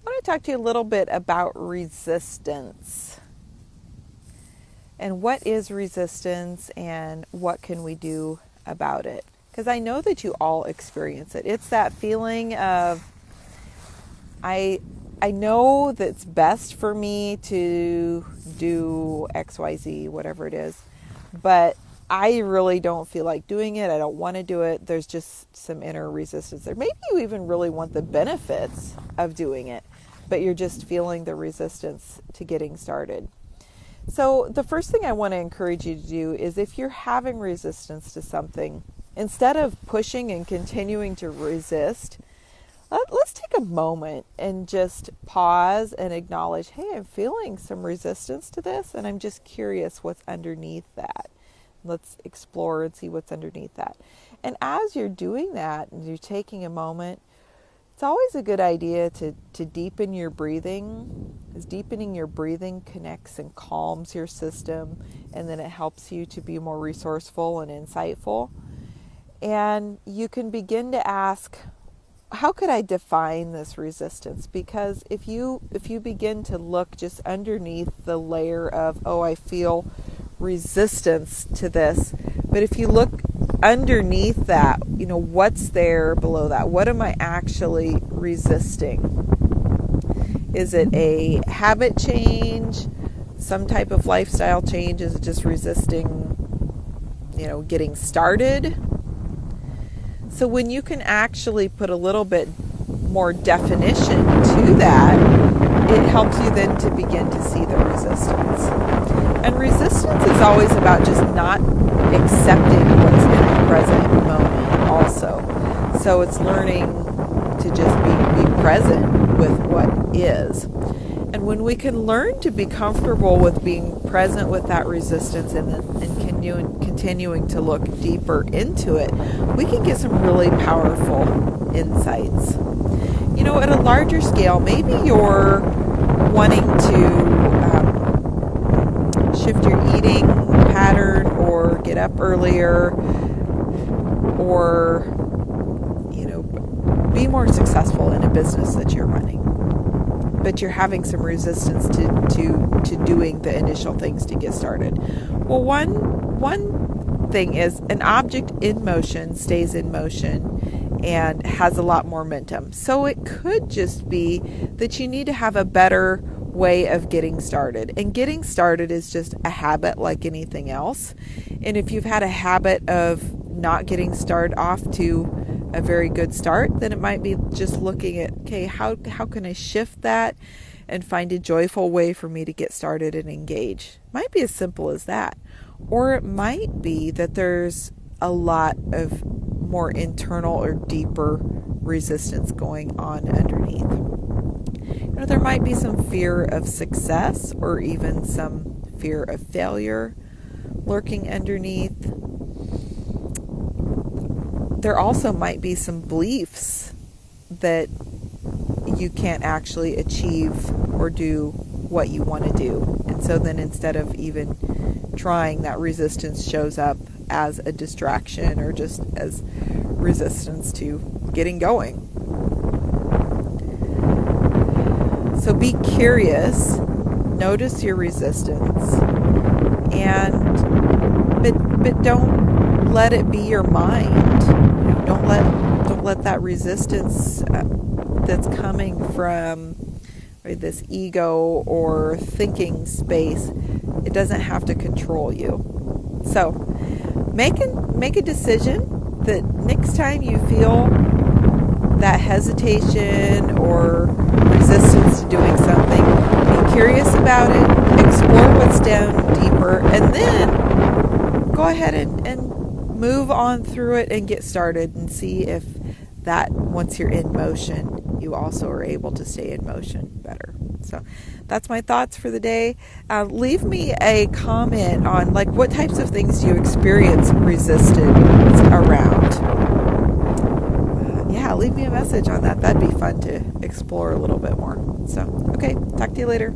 I want to talk to you a little bit about resistance. And what is resistance and what can we do about it? Because I know that you all experience it. It's that feeling of, I know that it's best for me to do XYZ, whatever it is, but I really don't feel like doing it. I don't want to do it. There's just some inner resistance there. Maybe you even really want the benefits of doing it, but you're just feeling the resistance to getting started. So the first thing I want to encourage you to do is, if you're having resistance to something, instead of pushing and continuing to resist, let's take a moment and just pause and acknowledge, hey, I'm feeling some resistance to this, and I'm just curious what's underneath that. Let's explore and see what's underneath that. And as you're doing that and you're taking a moment, it's always a good idea to deepen your breathing, as deepening your breathing connects and calms your system, and then it helps you to be more resourceful and insightful. And you can begin to ask, how could I define this resistance? Because if you begin to look just underneath the layer of, oh, I feel resistance to this, but if you look underneath that, what's there below that? What am I actually resisting? Is it a habit change? Some type of lifestyle change? Is it just resisting, getting started? So when you can actually put a little bit more definition to that, it helps you then to begin to see the resistance. And resistance is always about just not accepting what's in the present moment also. So it's learning to just be present with what is. And when we can learn to be comfortable with being present with that resistance and continuing to look deeper into it, we can get some really powerful insights. At a larger scale, maybe you're wanting to shift your eating pattern or get up earlier or, be more successful in a business that you're running. But you're having some resistance to doing the initial things to get started. Well, one thing is, an object in motion stays in motion and has a lot more momentum. So it could just be that you need to have a better way of getting started. And getting started is just a habit like anything else. And if you've had a habit of not getting started off to a very good start, then it might be just looking at, okay, how can I shift that and find a joyful way for me to get started and engage? Might be as simple as that. Or it might be that there's a lot of more internal or deeper resistance going on underneath. There might be some fear of success or even some fear of failure lurking underneath. There also might be some beliefs that you can't actually achieve or do what you want to do. And so then instead of even trying, that resistance shows up as a distraction or just as resistance to getting going. So be curious, notice your resistance, but don't let it be your mind. Don't let that resistance that's coming from this ego or thinking space, it doesn't have to control you. So make a decision that next time you feel that hesitation or resistance to doing something, be curious about it, explore what's down deeper, and then go ahead and move on through it and get started and see if that, once you're in motion, you also are able to stay in motion better. So that's my thoughts for the day. Leave me a comment on what types of things do you experience resistance around. Leave me a message on that. That'd be fun to explore a little bit more. So, okay, talk to you later.